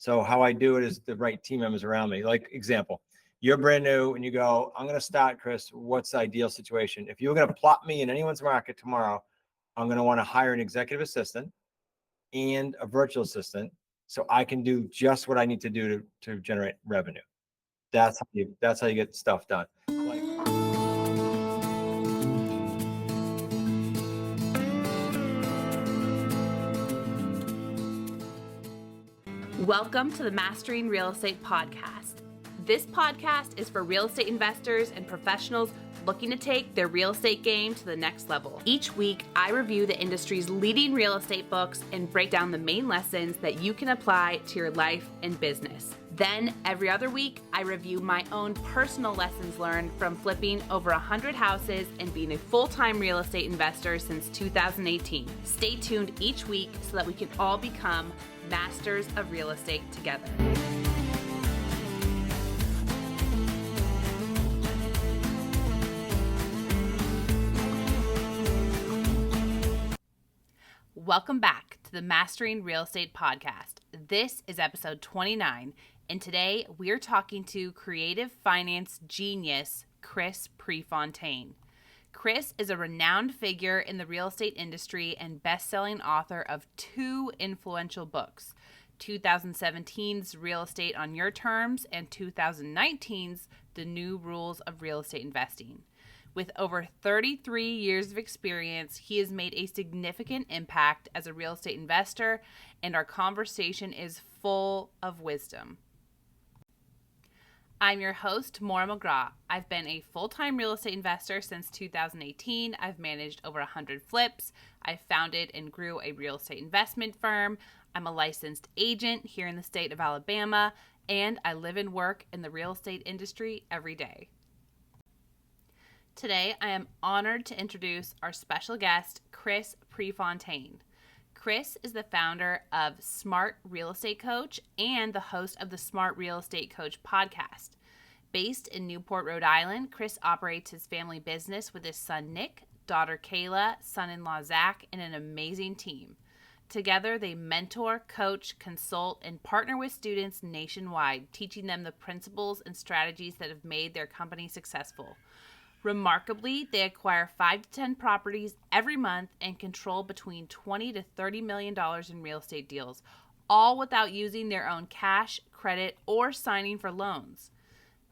So how I do it is the right team members around me. Like example, you're brand new and you go, I'm going to start, Chris. What's the ideal situation? If you're going to plot me in anyone's market tomorrow, I'm going to want to hire an executive assistant and a virtual assistant so I can do just what I need to do to generate revenue. That's how you get stuff done. Welcome to the Mastering Real Estate podcast. This podcast is for real estate investors and professionals looking to take their real estate game to the next level. Each week, I review the industry's leading real estate books and break down the main lessons that you can apply to your life and business. Then, every other week, I review my own personal lessons learned from flipping over 100 houses and being a full-time real estate investor since 2018. Stay tuned each week so that we can all become masters of real estate together. Welcome back to the Mastering Real Estate podcast. This is episode 29, and today we're talking to creative finance genius Chris Prefontaine. Chris is a renowned figure in the real estate industry and best-selling author of two influential books, 2017's Real Estate on Your Terms and 2019's The New Rules of Real Estate Investing. With over 33 years of experience, he has made a significant impact as a real estate investor, and our conversation is full of wisdom. I'm your host, Maura. I've been a full-time real estate investor since 2018. I've managed over 100 flips. I founded and grew a real estate investment firm. I'm a licensed agent here in the state of Alabama, and I live and work in the real estate industry every day. Today, I am honored to introduce our special guest, Chris Prefontaine. Chris is the founder of Smart Real Estate Coach and the host of the Smart Real Estate Coach podcast. Based in Newport, Rhode Island, Chris operates his family business with his son Nick, daughter Kayla, son-in-law Zach, and an amazing team. Together, they mentor, coach, consult, and partner with students nationwide, teaching them the principles and strategies that have made their company successful. Remarkably, they acquire 5 to 10 properties every month and control between $20 to $30 million in real estate deals, all without using their own cash, credit, or signing for loans.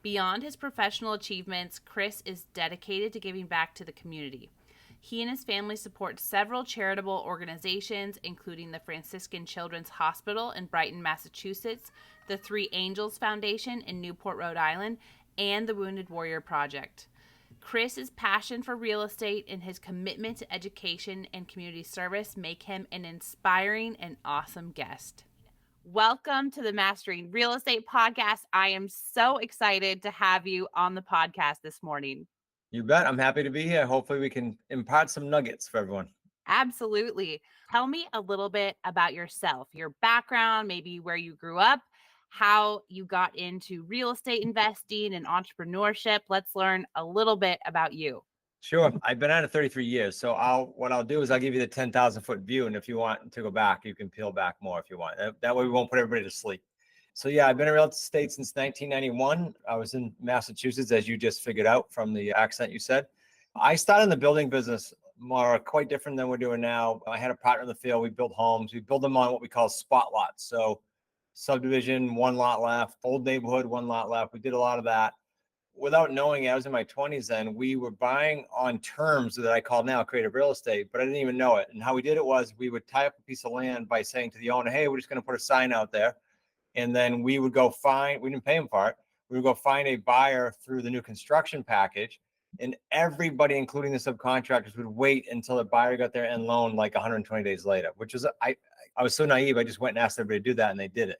Beyond his professional achievements, Chris is dedicated to giving back to the community. He and his family support several charitable organizations, including the Franciscan Children's Hospital in Brighton, Massachusetts, the Three Angels Foundation in Newport, Rhode Island, and the Wounded Warrior Project. Chris's passion for real estate and his commitment to education and community service make him an inspiring and awesome guest. Welcome to the Mastering Real Estate podcast. I am so excited to have you on the podcast this morning. You bet. I'm happy to be here. Hopefully we can impart some nuggets for everyone. Absolutely. Tell me a little bit about yourself, your background, maybe where you grew up, how you got into real estate investing and entrepreneurship. Let's learn a little bit about you. Sure. I've been at it 33 years. So what I'll do is I'll give you the 10,000 foot view. And if you want to go back, you can peel back more if you want. That way we won't put everybody to sleep. So yeah, I've been in real estate since 1991. I was in Massachusetts, as you just figured out from the accent you said. I started in the building business, more quite different than we're doing now. I had a partner in the field. We built homes. We build them on what we call spot lots. So subdivision, 1 lot left, old neighborhood, 1 lot left. We did a lot of that. Without knowing it, I was in my 20s then, we were buying on terms that I call now creative real estate, but I didn't even know it. And how we did it was we would tie up a piece of land by saying to the owner, hey, we're just going to put a sign out there. And then we would go find, we didn't pay him for it. We would go find a buyer through the new construction package. And everybody, including the subcontractors, would wait until the buyer got their end loan like 120 days later, which was, I was so naive. I just went and asked everybody to do that and they did it.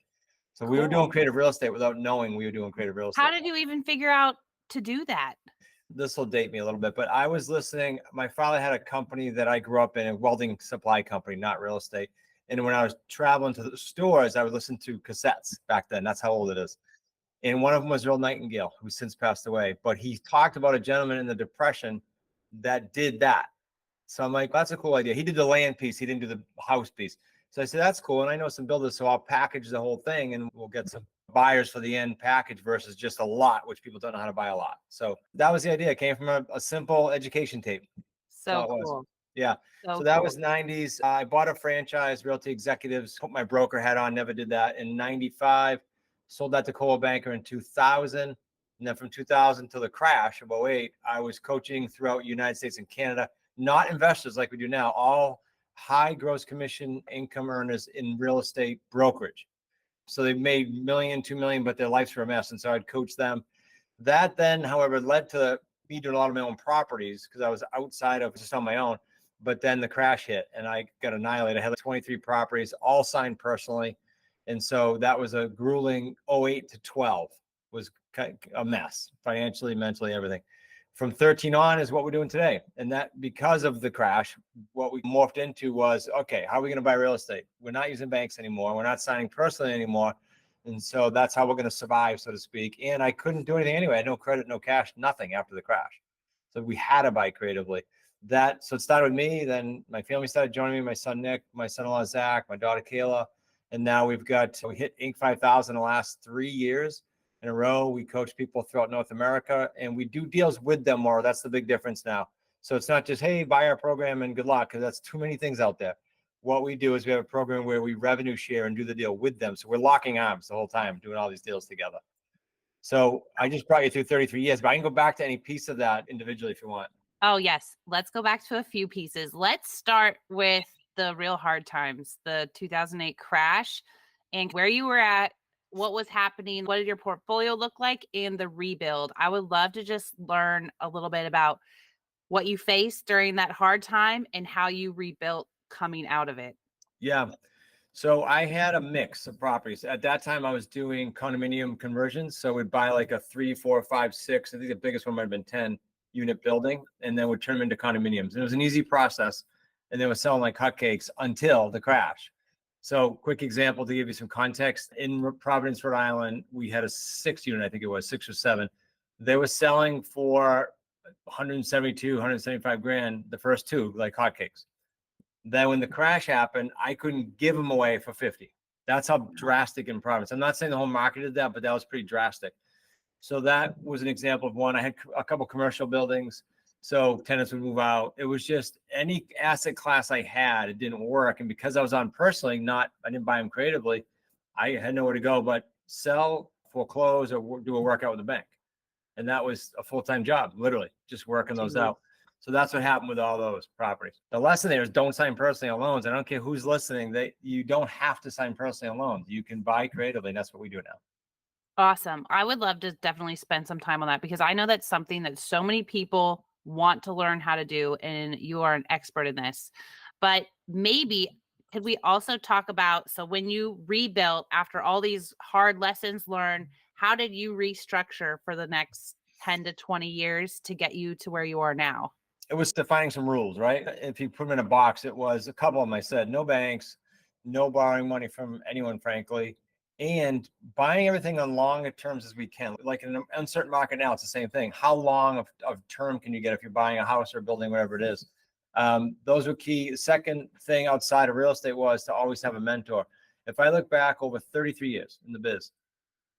So we were doing creative real estate without knowing we were doing creative real estate. How did you even figure out to do that? This will date me a little bit, but I was listening. My father had a company that I grew up in, a welding supply company, not real estate. And when I was traveling to the stores, I would listen to cassettes back then. That's how old it is. And one of them was Earl Nightingale, who since passed away. But he talked about a gentleman in the Depression that did that. So I'm like, that's a cool idea. He did the land piece. He didn't do the house piece. So I said, that's cool. And I know some builders, so I'll package the whole thing and we'll get some buyers for the end package versus just a lot, which people don't know how to buy a lot. So that was the idea. It came from a simple education tape. That's all So it was. cool. Yeah. So So that cool. was 90s. I bought a franchise, Realty Executives, put my broker hat on, never did that. In 95, sold that to Coldwell Banker in 2000. And then from 2000 to the crash of '08, I was coaching throughout the United States and Canada, not investors like we do now, all high gross commission income earners in real estate brokerage. So they made million, 2 million, but their lives were a mess. And so I'd coach them. That then, however, led to me doing a lot of my own properties because I was outside of just on my own. But then the crash hit and I got annihilated. I had like 23 properties, all signed personally. And so that was a grueling '08 to 12 was a mess, financially, mentally, everything. From 13 on is what we're doing today. And that because of the crash, what we morphed into was, okay, how are we going to buy real estate? We're not using banks anymore. We're not signing personally anymore. And so that's how we're going to survive, so to speak. And I couldn't do anything anyway. I had no credit, no cash, nothing after the crash. So we had to buy creatively. So it started with me. Then my family started joining me, my son, Nick, my son-in-law, Zach, my daughter, Kayla. And now we hit Inc. 5000 the last 3 years in a row. We coach people throughout North America and we do deals with them more. That's the big difference now. So it's not just, hey, buy our program and good luck, because that's too many things out there. What we do is we have a program where we revenue share and do the deal with them. So we're locking arms the whole time, doing all these deals together. So I just brought you through 33 years, but I can go back to any piece of that individually if you want. Oh, yes. Let's go back to a few pieces. Let's start with the real hard times, the 2008 crash, and where you were at, what was happening, what did your portfolio look like, and the rebuild. I would love to just learn a little bit about what you faced during that hard time and how you rebuilt coming out of it. Yeah. So I had a mix of properties. At that time, I was doing condominium conversions. So we'd buy like a 3, 4, 5, 6. I think the biggest one might have been 10 unit building, and then would turn them into condominiums. And it was an easy process. And they were selling like hotcakes until the crash. So quick example to give you some context. In Providence, Rhode Island, we had a 6 unit, I think it was 6 or 7. They were selling for 172, 175 grand, the first 2, like hotcakes. Then when the crash happened, I couldn't give them away for 50. That's how drastic in Providence. I'm not saying the whole market did that, but that was pretty drastic. So that was an example of one. I had a couple commercial buildings, so tenants would move out. It was just any asset class I had, it didn't work. And because I was on personally, I didn't buy them creatively, I had nowhere to go but sell, foreclose, or do a workout with the bank. And that was a full-time job, literally, just working those out. So that's what happened with all those properties. The lesson there is don't sign personally on loans. I don't care who's listening. You don't have to sign personally on loans. You can buy creatively, and that's what we do now. Awesome. I would love to definitely spend some time on that because I know that's something that so many people want to learn how to do, and you are an expert in this. But maybe could we also talk about, so when you rebuilt after all these hard lessons learned, how did you restructure for the next 10 to 20 years to get you to where you are now? It was defining some rules, right? If you put them in a box, it was a couple of them. I said, no banks, no borrowing money from anyone, frankly, and buying everything on longer terms as we can. Like in an uncertain market now, it's the same thing. How long of term can you get if you're buying a house or a building, whatever it is? Those were key. The second thing outside of real estate was to always have a mentor. If I look back over 33 years in the biz,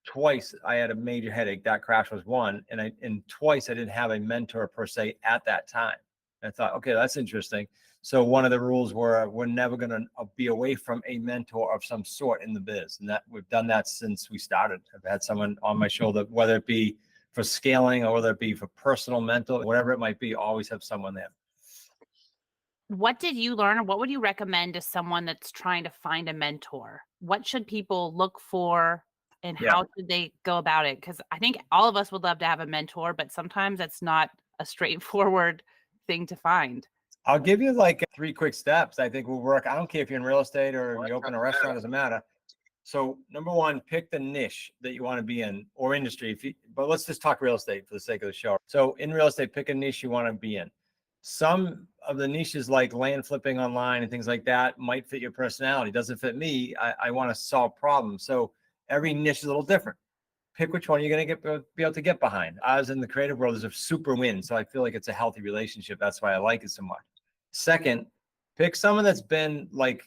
twice I had a major headache. That crash was one. And twice I didn't have a mentor per se at that time. And I thought, okay, that's interesting. So one of the rules were we're never going to be away from a mentor of some sort in the biz. And that we've done that since we started. I've had someone on my shoulder, whether it be for scaling or whether it be for personal, mental, whatever it might be, always have someone there. What did you learn, or what would you recommend to someone that's trying to find a mentor? What should people look for, and how should they go about it? Because I think all of us would love to have a mentor, but sometimes it's not a straightforward thing to find. I'll give you like 3 quick steps I think will work. I don't care if you're in real estate or you open a restaurant, doesn't matter. So number one, pick the niche that you want to be in or industry. But let's just talk real estate for the sake of the show. So in real estate, pick a niche you want to be in. Some of the niches like land flipping online and things like that might fit your personality. Doesn't fit me. I want to solve problems. So every niche is a little different. Pick which one you're going to be able to get behind. I was in the creative world, there's a super win. So I feel like it's a healthy relationship. That's why I like it so much. Second, pick someone that's been like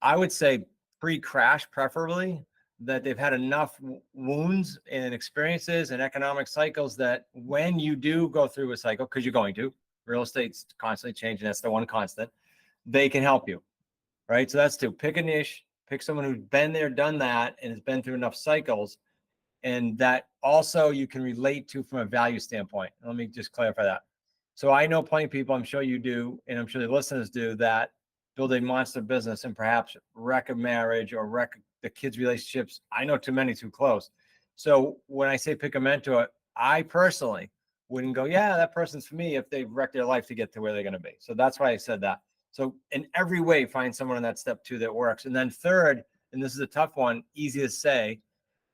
I would say pre-crash, preferably, that they've had enough wounds and experiences and economic cycles that when you do go through a cycle, because you're going to, real estate's constantly changing. That's the one constant. They can help you, right? So that's two. Pick a niche, pick someone who's been there, done that, and has been through enough cycles, and that also you can relate to from a value standpoint. Let me just clarify that. So I know plenty of people, I'm sure you do, and I'm sure the listeners do, that build a monster business and perhaps wreck a marriage or wreck the kids' relationships. I know too many too close. So when I say pick a mentor, I personally wouldn't go, yeah, that person's for me if they've wrecked their life to get to where they're going to be. So that's why I said that. So in every way, find someone in that step two that works. And then third, and this is a tough one, easy to say,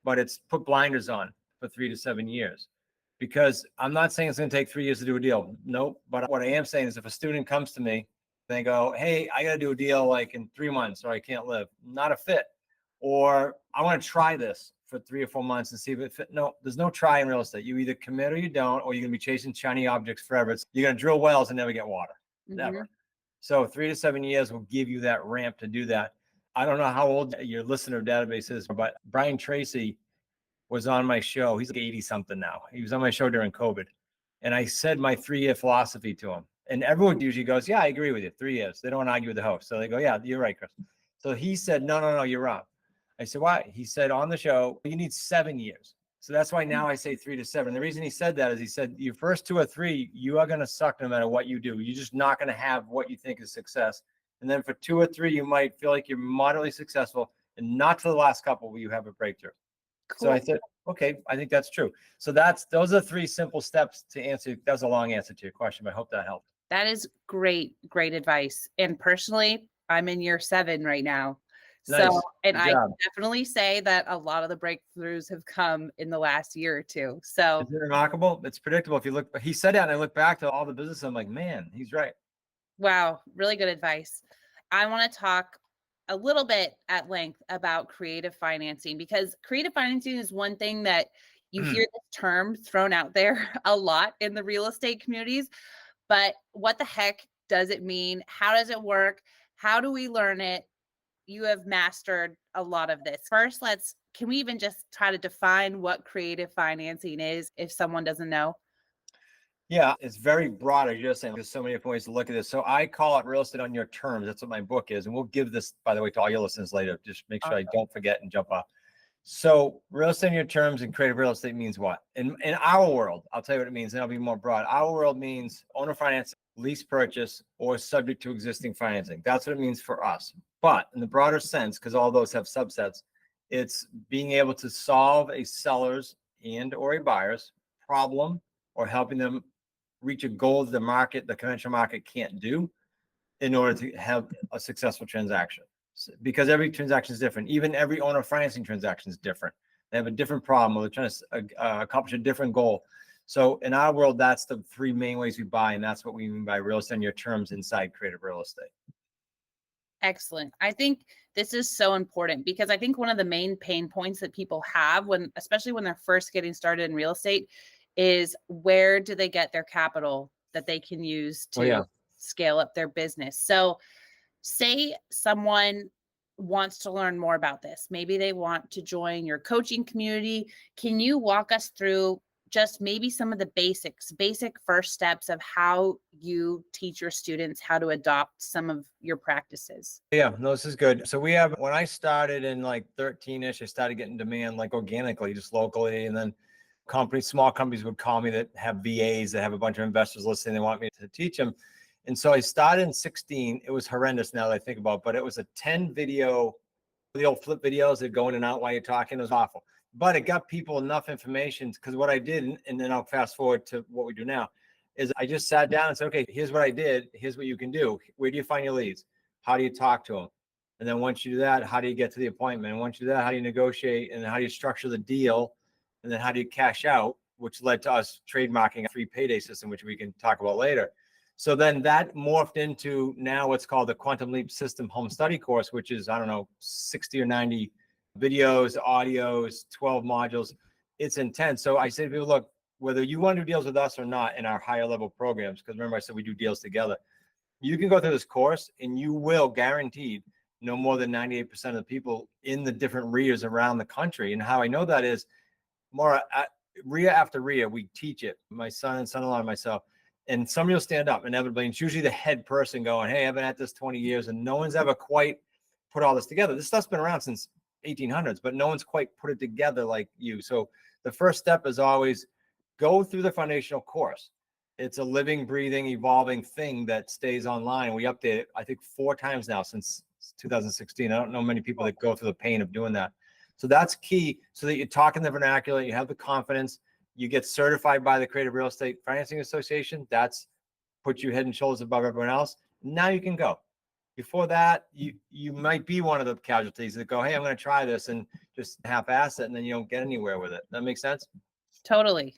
but it's put blinders on for 3 to 7 years. Because I'm not saying it's going to take 3 years to do a deal. Nope. But what I am saying is if a student comes to me, they go, hey, I got to do a deal like in 3 months or I can't live. Not a fit. Or I want to try this for 3 or 4 months and see if it fit. No, there's no try in real estate. You either commit or you don't, or you're going to be chasing shiny objects forever. You're going to drill wells and never get water. Never. So 3 to 7 years will give you that ramp to do that. I don't know how old your listener database is, but Brian Tracy was on my show. He's like 80 something now. He was on my show during COVID. And I said my 3-year philosophy to him. And everyone usually goes, yeah, I agree with you. 3 years. They don't want to argue with the host. So they go, yeah, you're right, Chris. So he said, no, you're wrong. I said, why? He said on the show, you need 7 years. So that's why now I say 3 to 7. The reason he said that is he said, your first 2 or 3, you are going to suck no matter what you do. You're just not going to have what you think is success. And then for 2 or 3, you might feel like you're moderately successful, and not to the last couple where you have a breakthrough. Cool. So I said, okay, I think that's true. So those are 3 simple steps to answer. That was a long answer to your question, but I hope that helped. That is great advice. And personally, I'm in year 7 right now. Nice. So, and Good I job. definitely say that a lot of the breakthroughs have come in the last year or 2. So isn't it remarkable? It's predictable. If you look, he said that, and I look back to all the business, I'm like, man, he's right. Wow, really good advice. I want to talk a little bit at length about creative financing, because creative financing is one thing that you hear this term thrown out there a lot in the real estate communities. But what the heck does it mean? How does it work? How do we learn it? You have mastered a lot of this. First, can we even just try to define what creative financing is if someone doesn't know? Yeah, it's very broad. As you're saying, there's so many different ways to look at this. So I call it real estate on your terms. That's what my book is. And we'll give this, by the way, to all your listeners later. Just make sure I don't forget and jump off. So real estate on your terms and creative real estate means what? In our world, I'll tell you what it means, and I'll be more broad. Our world means owner finance, lease purchase, or subject to existing financing. That's what it means for us. But in the broader sense, because all those have subsets, it's being able to solve a seller's and or a buyer's problem, or helping them reach a goal that the conventional market can't do, in order to have a successful transaction. Because every transaction is different. Even every owner financing transaction is different. They have a different problem, or they're trying to accomplish a different goal. So in our world, that's the 3 main ways we buy, and that's what we mean by real estate on your terms inside creative real estate. Excellent. I think this is so important, because I think one of the main pain points that people have, especially when they're first getting started in real estate, is where do they get their capital that they can use to scale up their business. So say someone wants to learn more about this. Maybe they want to join your coaching community. Can you walk us through just maybe some of the basic first steps of how you teach your students how to adopt some of your practices? Yeah, no, this is good. So when I started in like 13-ish, I started getting demand like organically, just locally. And then small companies would call me that have VAs that have a bunch of investors listening. They want me to teach them. And so I started in 16. It was horrendous now that I think about it, but it was a 10 video, the old flip videos that go in and out while you're talking. It was awful, but it got people enough information, because what I did, and then I'll fast forward to what we do now, is I just sat down and said, okay, here's what I did. Here's what you can do. Where do you find your leads? How do you talk to them? And then once you do that, how do you get to the appointment? And once you do that, how do you negotiate? And how do you structure the deal? And then how do you cash out, which led to us trademarking a free payday system, which we can talk about later. So then that morphed into now what's called the Quantum Leap System Home Study course, which is, 60 or 90 videos, audios, 12 modules. It's intense. So I say to people, look, whether you want to do deals with us or not in our higher level programs, because remember I said we do deals together, you can go through this course and you will guaranteed no more than 98% of the people in the different RIAs around the country. And how I know that is, Maura, RIA after RIA, we teach it, my son and son-in-law and myself, and somebody will stand up inevitably. And it's usually the head person going, hey, I've been at this 20 years and no one's ever quite put all this together. This stuff's been around since 1800s, but no one's quite put it together like you. So the first step is always go through the foundational course. It's a living, breathing, evolving thing that stays online. And we update it, I think, 4 times now since 2016. I don't know many people that go through the pain of doing that. So that's key, so that you're talking the vernacular, you have the confidence, you get certified by the Creative Real Estate Financing Association. That's put you head and shoulders above everyone else. Now you can go. Before that, you might be one of the casualties that go, hey, I'm going to try this and just half-ass it, and then you don't get anywhere with it. That makes sense? Totally.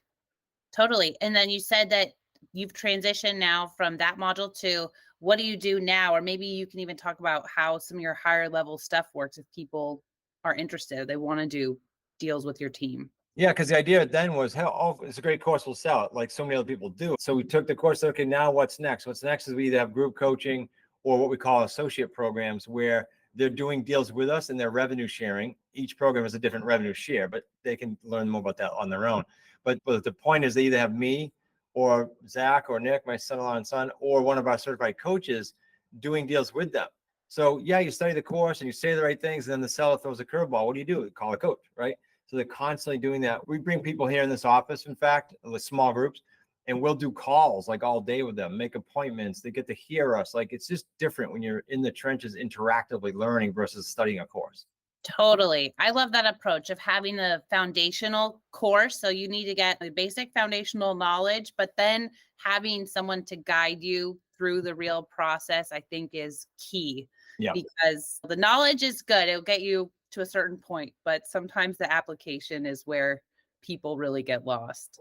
And then you said that you've transitioned now from that module to what do you do now? Or maybe you can even talk about how some of your higher level stuff works if people are interested, they want to do deals with your team. Yeah, because the idea then was, hell, oh, it's a great course, we'll sell it, like so many other people do. So we took the course, okay, now what's next? What's next is we either have group coaching or what we call associate programs, where they're doing deals with us and they're revenue sharing. Each program is a different revenue share, but they can learn more about that on their own. But the point is, they either have me or Zach or Nick, my son-in-law and son, or one of our certified coaches doing deals with them. So yeah, you study the course and you say the right things, and then the seller throws a curveball. What do? You call a coach, right? So they're constantly doing that. We bring people here in this office, in fact, with small groups, and we'll do calls like all day with them, make appointments. They get to hear us. Like, it's just different when you're in the trenches interactively learning versus studying a course. Totally. I love that approach of having the foundational course. So you need to get the basic foundational knowledge, but then having someone to guide you through the real process, I think, is key. Yeah. Because the knowledge is good. It'll get you to a certain point, but sometimes the application is where people really get lost.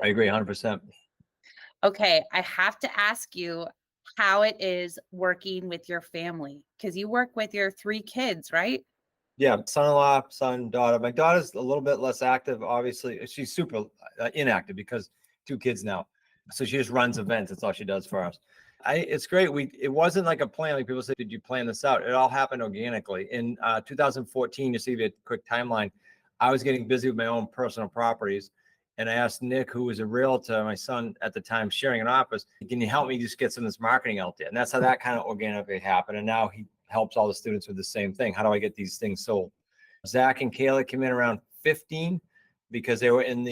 I agree 100%. Okay. I have to ask you how it is working with your family, because you work with your 3 kids, right? Yeah, son-in-law, son, daughter. My daughter's a little bit less active, obviously. She's super inactive because 2 kids now. So she just runs events. That's all she does for us. It's great. It wasn't like a plan. Like people say, did you plan this out? It all happened organically. In 2014, to see a quick timeline, I was getting busy with my own personal properties. And I asked Nick, who was a realtor, my son at the time, sharing an office, can you help me just get some of this marketing out there? And that's how that kind of organically happened. And now he helps all the students with the same thing. How do I get these things sold? Zach and Kayla came in around 15 because we're in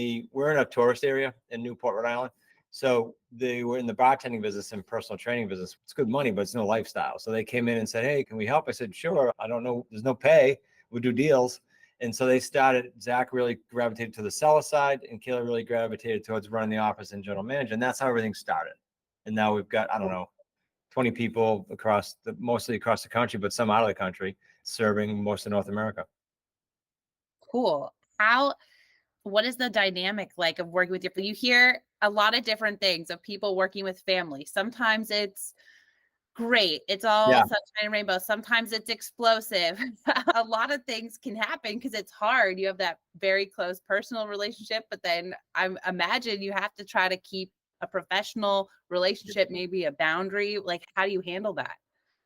a tourist area in Newport, Rhode Island. So they were in the bartending business and personal training business. It's good money, but it's no lifestyle. So they came in and said, hey, can we help? I said, sure. I don't know. There's no pay. We'll do deals. And so they started, Zach really gravitated to the seller side and Kayla really gravitated towards running the office and general manager. And that's how everything started. And now we've got, 20 people mostly across the country, but some out of the country, serving most of North America. Cool. What is the dynamic like of working with you hear a lot of different things of people working with family. Sometimes it's great. It's all sunshine and rainbow. Sometimes it's explosive. A lot of things can happen because it's hard. You have that very close personal relationship, but then I imagine you have to try to keep a professional relationship, maybe a boundary. Like, how do you handle that?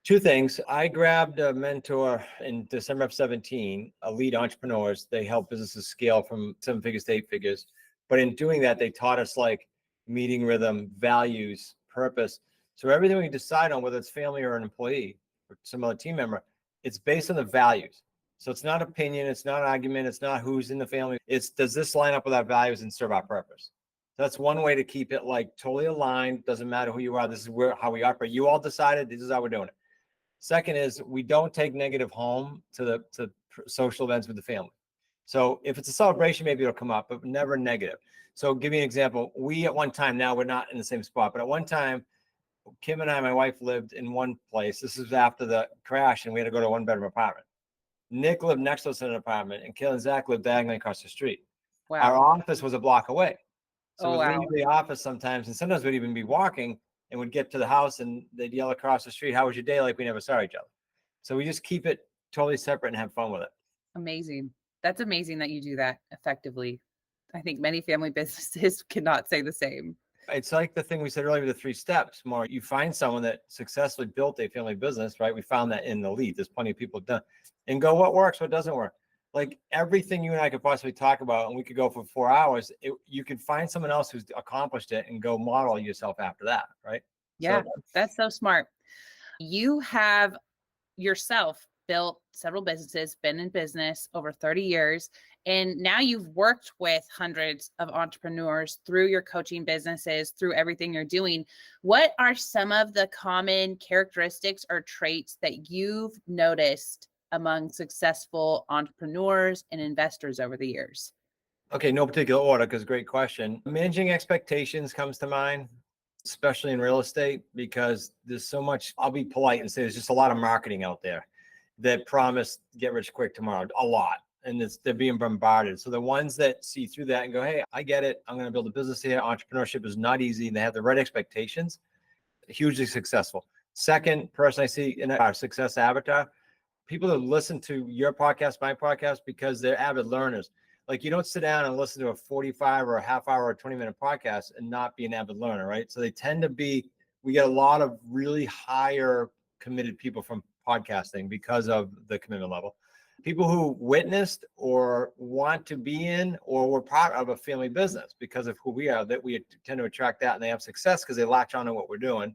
2 things. I grabbed a mentor in December of 17, lead entrepreneurs. They help businesses scale from 7 figures to 8 figures. But in doing that, they taught us like meeting rhythm, values, purpose. So everything we decide on, whether it's family or an employee or some other team member, it's based on the values. So it's not opinion, it's not argument, it's not who's in the family. It's, does this line up with our values and serve our purpose? That's one way to keep it like totally aligned. Doesn't matter who you are. This is how we operate. You all decided this is how we're doing it. Second is, we don't take negative home to social events with the family. So if it's a celebration, maybe it'll come up, but never negative. So give you an example. We at one time, now we're not in the same spot, but at one time, Kim and I, my wife, lived in one place. This was after the crash, and we had to go to a 1-bedroom apartment. Nick lived next to us in an apartment, and Kayla and Zach lived diagonally across the street. Wow. Our office was a block away. So we'd leave the office sometimes, and sometimes we'd even be walking and would get to the house and they'd yell across the street, how was your day? Like we never saw each other. So we just keep it totally separate and have fun with it. Amazing. That's amazing that you do that effectively. I think many family businesses cannot say the same. It's like the thing we said earlier, the 3 steps. More, you find someone that successfully built a family business, right? We found that in the lead. There's plenty of people done, and go what works, what doesn't work. Like everything you and I could possibly talk about, and we could go for 4 hours. You can find someone else who's accomplished it and go model yourself after that, right? Yeah, So that's so smart. You have yourself built several businesses, been in business over 30 years, and now you've worked with hundreds of entrepreneurs through your coaching businesses, through everything you're doing. What are some of the common characteristics or traits that you've noticed among successful entrepreneurs and investors over the years? okay, no particular order, because great question. Managing expectations comes to mind, especially in real estate, because there's so much, I'll be polite and say there's just a lot of marketing out there that promise get rich quick tomorrow, a lot. And they're being bombarded. So the ones that see through that and go, hey, I get it. I'm going to build a business here. Entrepreneurship is not easy. And they have the right expectations, hugely successful. Second person I see in our success avatar, people that listen to your podcast, my podcast, because they're avid learners. Like you don't sit down and listen to a 45 or a half hour or 20-minute podcast and not be an avid learner, right? So they tend to be, we get a lot of really higher committed people from podcasting because of the commitment level. People who witnessed or want to be in or were part of a family business because of who we are, that we tend to attract that, and they have success because they latch on to what we're doing.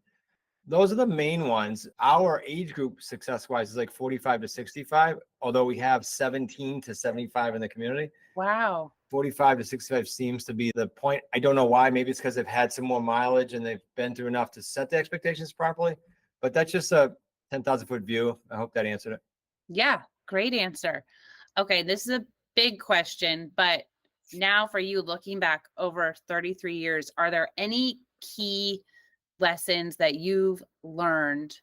Those are the main ones. Our age group success-wise is like 45 to 65, although we have 17 to 75 in the community. Wow. 45 to 65 seems to be the point. I don't know why. Maybe it's because they've had some more mileage and they've been through enough to set the expectations properly. But that's just a 10,000 foot view. I hope that answered it. Yeah, great answer. Okay, this is a big question, but now for you looking back over 33 years, are there any key lessons that you've learned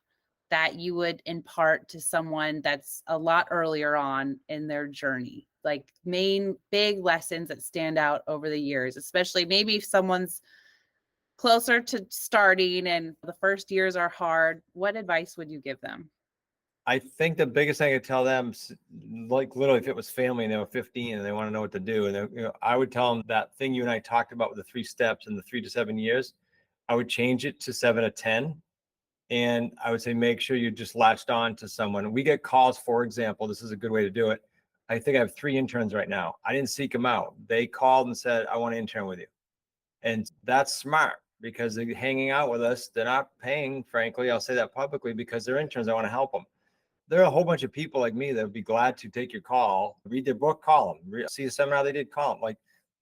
that you would impart to someone that's a lot earlier on in their journey? Like main big lessons that stand out over the years, especially maybe if someone's closer to starting and the first years are hard, what advice would you give them? I think the biggest thing I could tell them, like literally if it was family and they were 15 and they want to know what to do, and I would tell them that thing you and I talked about with the 3 steps and the 3 to 7 years, I would change it to 7 to 10. And I would say, make sure you just latched on to someone. We get calls, for example, this is a good way to do it. I think I have 3 interns right now. I didn't seek them out. They called and said, I want to intern with you. And that's smart because they're hanging out with us. They're not paying, frankly. I'll say that publicly because they're interns. I want to help them. There are a whole bunch of people like me that would be glad to take your call, read their book, call them, see a seminar they did, call them. Like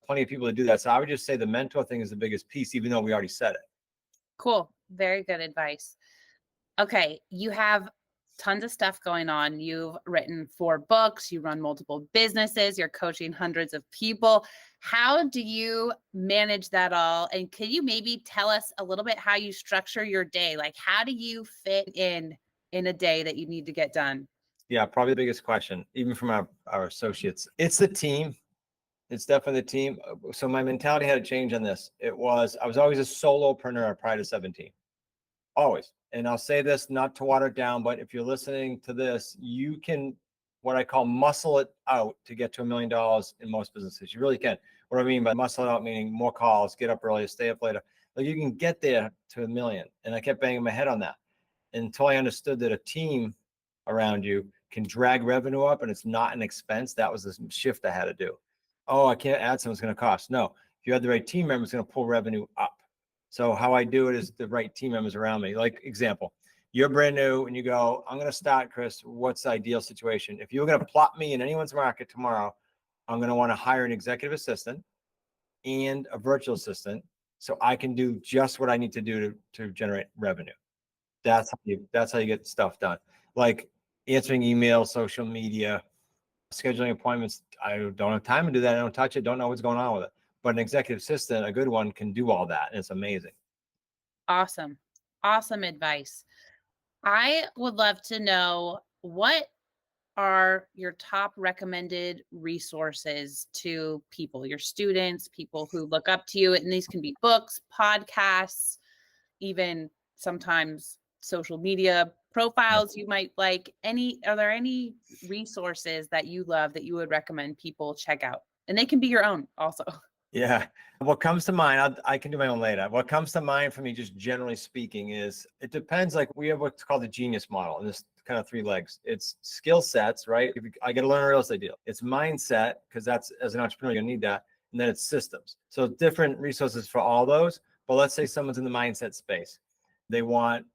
plenty of people that do that. So I would just say the mentor thing is the biggest piece, even though we already said it. Cool. Very good advice. Okay, you have tons of stuff going on. You've written 4 books, you run multiple businesses, you're coaching hundreds of people. How do you manage that all? And can you maybe tell us a little bit how you structure your day? Like how do you fit in a day that you need to get done? Yeah, probably the biggest question, even from our associates. It's the team. It's definitely the team. So my mentality had to change on this. I was always a solopreneur prior to 17. Always. And I'll say this not to water it down, but if you're listening to this, you can, what I call muscle it out to get to $1 million in most businesses. You really can. What I mean by muscle it out, meaning more calls, get up earlier, stay up later. Like you can get there to $1 million. And I kept banging my head on that until I understood that a team around you can drag revenue up and it's not an expense. That was the shift I had to do. Oh, I can't add someone's going to cost. No, if you have the right team members, it's going to pull revenue up. So how I do it is the right team members around me. Like example, you're brand new and you go, I'm going to start, Chris. What's the ideal situation? If you're going to plot me in anyone's market tomorrow, I'm going to want to hire an executive assistant and a virtual assistant so I can do just what I need to do to generate revenue. That's how you get stuff done. Like answering emails, social media, scheduling appointments. I don't have time to do that. I don't touch it. Don't know what's going on with it. But an executive assistant, a good one, can do all that. And it's amazing. Awesome. Awesome advice. I would love to know what are your top recommended resources to people, your students, people who look up to you? And these can be books, podcasts, even sometimes social media profiles you might like. Are there any resources that you love that you would recommend people check out? And they can be your own also. Yeah. What comes to mind, I can do my own later. What comes to mind for me, just generally speaking, is it depends. Like we have what's called the genius model, and there's kind of three legs. It's skill sets, right? I got to learn a real estate deal. It's mindset, because that's, as an entrepreneur, you're gonna need that. And then it's systems. So different resources for all those. But let's say someone's in the mindset space. They want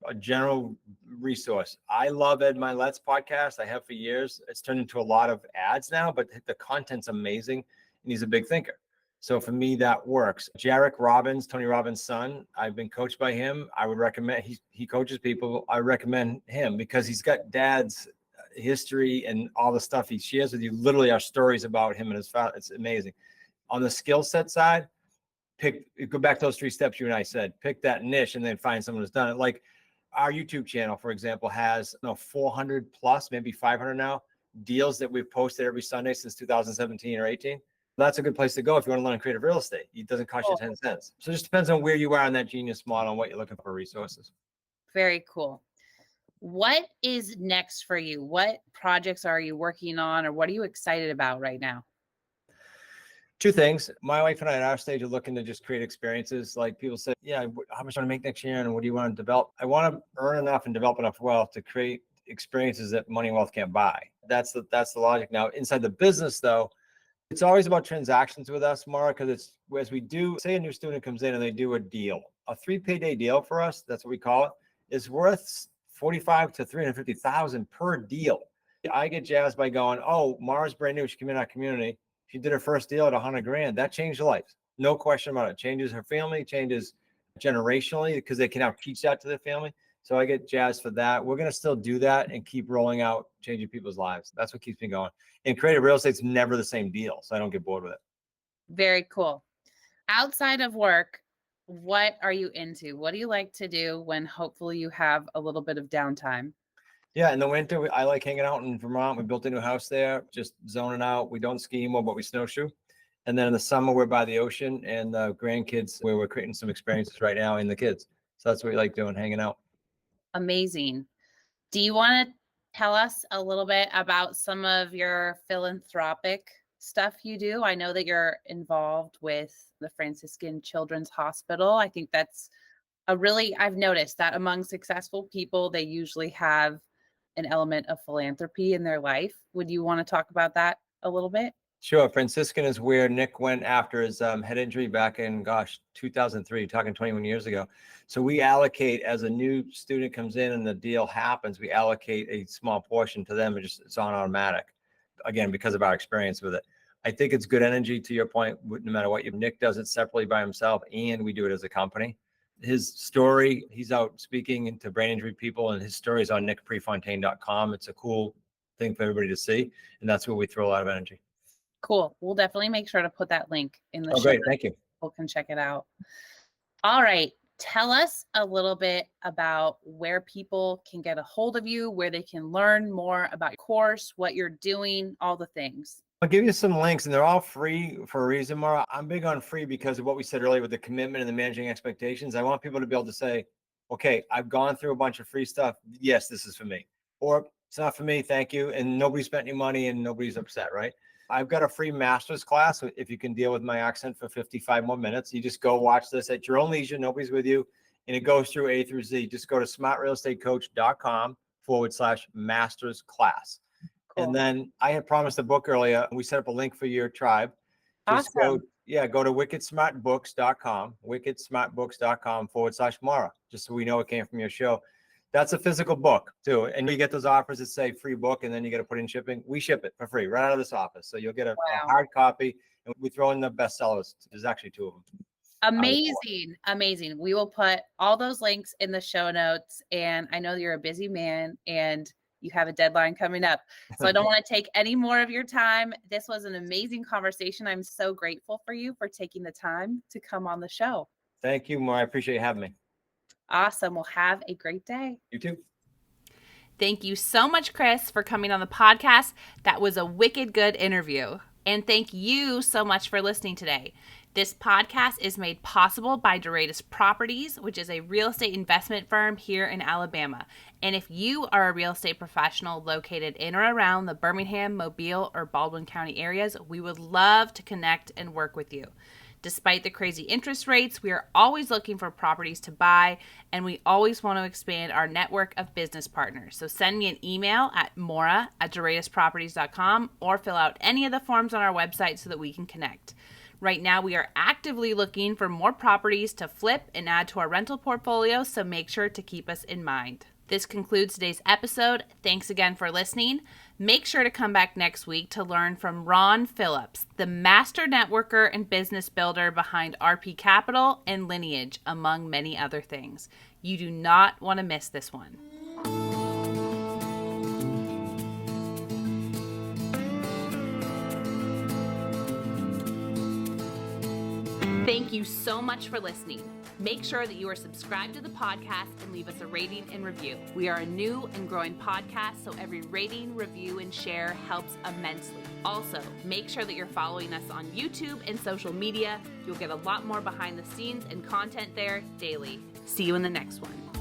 a general resource. I love Ed Milet's podcast. I have for years. It's turned into a lot of ads now, but the content's amazing, and he's a big thinker. So for me, that works. Jarek Robbins, Tony Robbins' son, I've been coached by him. I would recommend, he coaches people. I recommend him because he's got dad's history and all the stuff he shares with you. Literally are stories about him and his father. It's amazing. On the skill set side, go back to those 3 steps you and I said, pick that niche and then find someone who's done it. Like our YouTube channel, for example, has 400 plus, maybe 500 now, deals that we've posted every Sunday since 2017 or 18. That's a good place to go if you want to learn creative real estate. It doesn't cost you 10 cents. So it just depends on where you are in that genius model and what you're looking for resources. Very cool. What is next for you? What projects are you working on, or what are you excited about right now? 2 things. My wife and I at our stage are looking to just create experiences. Like people say, yeah, how much do you want to make next year? And what do you want to develop? I want to earn enough and develop enough wealth to create experiences that money and wealth can't buy. That's the logic. Now, inside the business, though, it's always about transactions with us, Maura, because it's as we do, say a new student comes in and they do a deal, a 3 payday deal for us, that's what we call it, is worth 45 to 350,000 per deal. I get jazzed by going, oh, Maura's brand new. She came in our community. She did her first deal at 100 grand. That changed her life. No question about it. Changes her family, changes generationally, because they can now teach that to their family. So I get jazzed for that. We're going to still do that and keep rolling out, changing people's lives. That's what keeps me going. And creative real estate's never the same deal, so I don't get bored with it. Very cool. Outside of work, what are you into? What do you like to do when hopefully you have a little bit of downtime? Yeah, in the winter, I like hanging out in Vermont. We built a new house there, just zoning out. We don't ski anymore, but we snowshoe. And then in the summer, we're by the ocean, and the grandkids, where we're creating some experiences right now in the kids. So that's what we like doing, hanging out. Amazing. Do you want to tell us a little bit about some of your philanthropic stuff you do? I know that you're involved with the Franciscan Children's Hospital. I think that's I've noticed that among successful people, they usually have an element of philanthropy in their life. Would you want to talk about that a little bit? Sure. Franciscan is where Nick went after his head injury back in, 2003, talking 21 years ago. So we allocate, as a new student comes in and the deal happens, we allocate a small portion to them. It's on automatic, again, because of our experience with it. I think it's good energy, to your point, no matter what. Nick does it separately by himself, and we do it as a company. His story, he's out speaking to brain injury people, and his story is on nickprefontaine.com. It's a cool thing for everybody to see, and that's where we throw a lot of energy. Cool. We'll definitely make sure to put that link in the show. Great. Thank you. People can check it out. All right. Tell us a little bit about where people can get a hold of you, where they can learn more about your course, what you're doing, all the things. I'll give you some links, and they're all free for a reason, Maura. I'm big on free because of what we said earlier with the commitment and the managing expectations. I want people to be able to say, okay, I've gone through a bunch of free stuff. Yes, this is for me. Or it's not for me, thank you. And nobody spent any money and nobody's upset, right? I've got a free master's class. If you can deal with my accent for 55 more minutes, you just go watch this at your own leisure. Nobody's with you. And it goes through A through Z. Just go to smartrealestatecoach.com/master's class. Cool. And then I had promised a book earlier, and we set up a link for your tribe. Just awesome. Go to wickedsmartbooks.com/Maura, just so we know it came from your show. That's a physical book too. And you get those offers that say free book, and then you got to put in shipping. We ship it for free right out of this office. So you'll get a hard copy, and we throw in the bestsellers. There's actually 2 of them. Amazing. Amazing. We will put all those links in the show notes. And I know that you're a busy man and you have a deadline coming up. So I don't want to take any more of your time. This was an amazing conversation. I'm so grateful for you for taking the time to come on the show. Thank you, Maura. I appreciate you having me. Awesome. Well, have a great day. You too. Thank you so much, Chris, for coming on the podcast. That was a wicked good interview. And thank you so much for listening today. This podcast is made possible by Duratus Properties, which is a real estate investment firm here in Alabama. And if you are a real estate professional located in or around the Birmingham, Mobile, or Baldwin County areas, we would love to connect and work with you. Despite the crazy interest rates, we are always looking for properties to buy, and we always want to expand our network of business partners. So send me an email at Maura@DuratusProperties.com or fill out any of the forms on our website so that we can connect. Right now, we are actively looking for more properties to flip and add to our rental portfolio, so make sure to keep us in mind. This concludes today's episode. Thanks again for listening. Make sure to come back next week to learn from Ron Phillips, the master networker and business builder behind RP Capital and Lineage, among many other things. You do not want to miss this one. Thank you so much for listening. Make sure that you are subscribed to the podcast and leave us a rating and review. We are a new and growing podcast, so every rating, review, and share helps immensely. Also, make sure that you're following us on YouTube and social media. You'll get a lot more behind the scenes and content there daily. See you in the next one.